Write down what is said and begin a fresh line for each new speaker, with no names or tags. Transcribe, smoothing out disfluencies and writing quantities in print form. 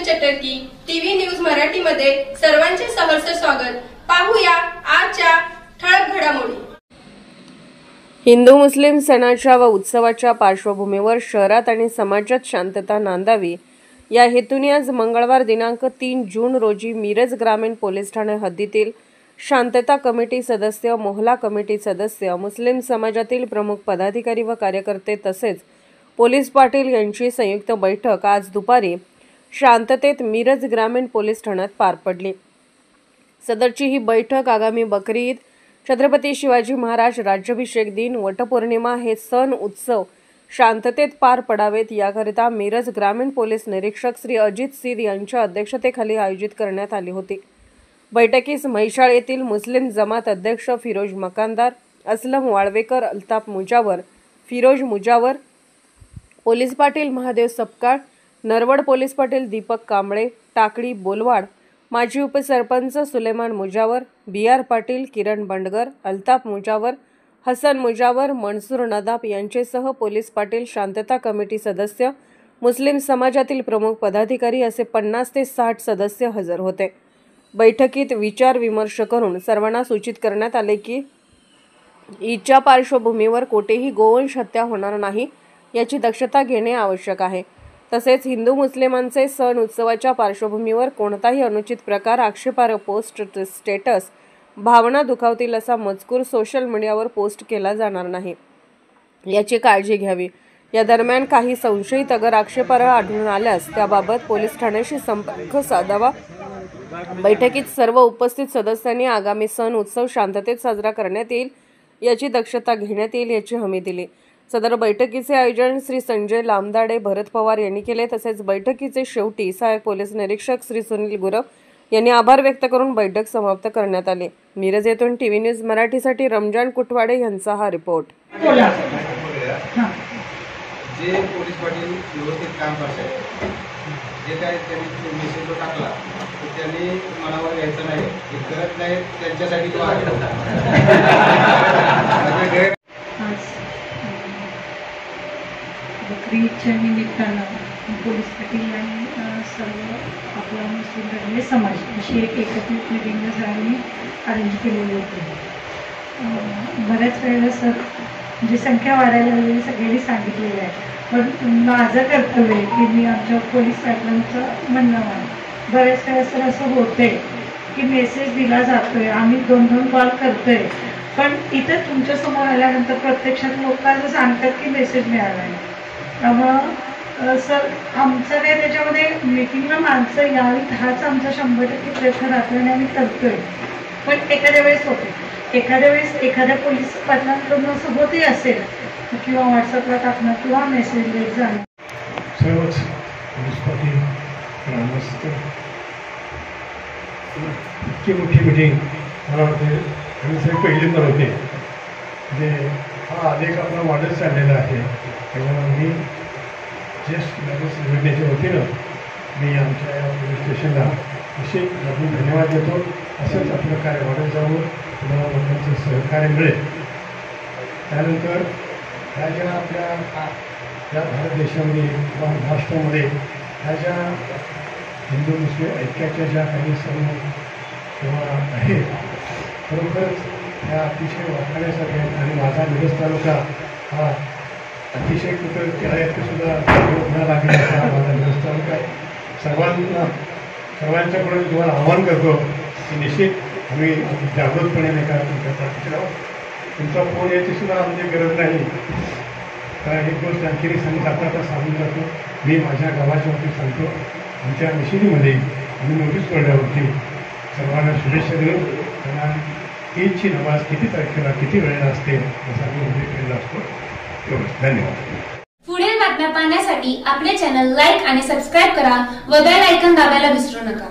चटर्की TV news Marathi मध्ये सर्वांचे सहर्ष स्वागत। पाहूया आजच्या ठळक घडामोडी। हिंदू मुस्लिम सणाच्या व उत्सवाच्या पार्श्वभूमीवर शहरात आणि समाजात शांतता नांदावी या हेतूने आज मंगळवार दिनांक 3 जून रोजी मिरज ग्रामीण पोलीस ठाणे हद्दीतील शांतता कमिटी सदस्य, मोहल्ला कमिटी सदस्य, मुस्लिम समाजातील प्रमुख पदाधिकारी व कार्यकर्ते तसेच पोलीस पाटील यांची संयुक्त बैठक आज दुपारी शांततेत मिरज ग्रामीण पोलीस ठाण्यात पार पडली। सदरची ही बैठक आगामी बकरी ईद, छत्रपती शिवाजी महाराज राज्याभिषेक दिन, वटपौर्णिमा हे सण उत्सव शांततेत पार पडावेत याकरिता मिरज ग्रामीण पोलीस निरीक्षक श्री अजित सिद यांच्या अध्यक्षतेखाली आयोजित करण्यात आली होती। बैठकीस म्हैसाळ येथील मुस्लिम जमात अध्यक्ष फिरोज मकानदार, असलम वाळवेकर, अल्ताफ मुजावर, फिरोज मुजावर, पोलीस पाटील महादेव सपकाळ, नरवड पोलीस पाटील दीपक कांबळे, टाकळी बोलवाड, माजी उपसरपंच सुलेमान मुजावर, BR पाटील, किरण बंडगर, अल्ताफ मुजावर, हसन मुजावर, मनसूर नदाब यांचेसह पोलीस पाटील, शांतता कमिटी सदस्य, मुस्लिम समाजातील प्रमुख पदाधिकारी असे 50 ते 60 सदस्य हजर होते। बैठकीत विचार विमर्श करून सर्वांना सूचित करण्यात आले की ईदच्या पार्श्वभूमीवर कोठेही गोवंश हत्या होणार नाही याची दक्षता घेणे आवश्यक आहे। तसेच हिंदू मुस्लिमांचे सण उत्सवाच्या पार्श्वभूमीवर कोणताही अनुचित प्रकार, आक्षेपार्ह पोस्ट, स्टेटस, भावना दुखावतील असा मजकूर सोशल मीडियावर पोस्ट केला जाणार नाही याची काळजी घ्यावी। या दरम्यान काही संशयित अगर आक्षेपार्ह आढळून आल्यास त्याबाबत पोलीस ठाण्याशी संपर्क साधावा। बैठकीत सर्व उपस्थित सदस्यांनी आगामी सण उत्सव शांततेत साजरा करण्यात येईल याची दक्षता घेण्यात येईल याची हमी दिली। सदर बैठकीचे आयोजन श्री संजय लामदाडे, भरत पवार यांनी केले। तसेच बैठकीचे शेवटी सहाय्यक पोलीस निरीक्षक श्री सुनील गुरव यांनी आभार व्यक्त करून बैठक समाप्त करण्यात आली। मिरज येथून टीव्ही न्यूज मराठीसाठी रमजान कुटवाडे यांचा हा रिपोर्ट।
जे पोलीस पाटील व्यवस्थित काम करतात, जे काय त्यांनी मेसेज टाकला त्यांनी मनावर घ्यायचं नाही, हे करत नाही त्यांच्यासाठी तो आहे।
बकरी ईदच्या निमित्तानं पोलीस पाटील आणि सर्व आपला मुस्लिम धर्मीय समाज अशी एक एकत्रित मिटिंग सरांनी अरेंज केलेली होती। बऱ्याच वेळेला सर म्हणजे संख्या वाढायला लागलेली सगळ्यांनी सांगितलेलं आहे, पण माझं कर्तव्य आहे की मी आमच्या पोलीस पाटलांचं म्हणणं आहे। बऱ्याच वेळा सर असं होतंय की मेसेज दिला जातोय, आम्ही 2-2 कॉल करतोय, पण इथं तुमच्यासमोर आल्यानंतर प्रत्यक्षात लोकांना सांगतात की मेसेज मिळाला आहे। त्यामुळं सर आमचं काय त्याच्यामध्ये मीटिंगला माणसं यावीत हाच आमचा 100% प्रयत्न राहतोय आणि आम्ही करतोय। पण एखाद्या वेळेस होते, एखाद्या वेळेस एखाद्या पोलीस पाटलांकडून असं होते असेल किंवा व्हॉट्सअपला टाकणं किंवा मेसेज लेट जाणं।
सर्वच पोलीस पाटील ग्रामस्थ इतकी मोठी मिटिंग मला वाटते आणि सगळे पहिल्यांदा होते, म्हणजे हा आलेख आपला वाढत चाललेला आहे। तेव्हा मी ज्येष्ठ नागरिक संघटनेच्या वतीनं मी आमच्या या पोलीस स्टेशनला विशेष धन्यवाद देतो। असंच आपलं कार्य वाढत जावं, तुम्हाला लोकांचं सहकार्य मिळेल। त्यानंतर ह्या ज्या आपल्या या भारत देशामध्ये किंवा महाराष्ट्रामध्ये ह्या ज्या हिंदू मुस्लिम ऐक्याच्या ज्या काही सण किंवा आहेत, खरोखरच ह्या अतिशय वाखाण्यासारख्या आहेत आणि माझा मिरज तालुका हा अतिशय कुठं सुद्धा न लागेल असा माझा मिरज तालुका आहे। सर्वांच्याकडून तुम्हाला आवाहन करतो की निश्चित आम्ही जागृतपणे नाही का तुमच्या पाठीशी आहोत। तुमचा फोन याची सुद्धा आमची गरज नाही, कारण एक गोष्ट आणखी सांगून जातो, मी माझ्या गावाच्या वतीत सांगतो, आमच्या मशिदीमध्ये आम्ही नोटीस पडल्यावरती सर्वांना शुभेच्छा देऊन त्यांना ईदची नमाज किती तारखेला किती वेळेला असते असा आम्ही उल्लेख केलेला असतो। धन्यवाद।
पुढील बातम्या पाहण्यासाठी आपले चॅनल लाईक आणि सबस्क्राईब करा व बेल आयकॉन दाबायला विसरू नका।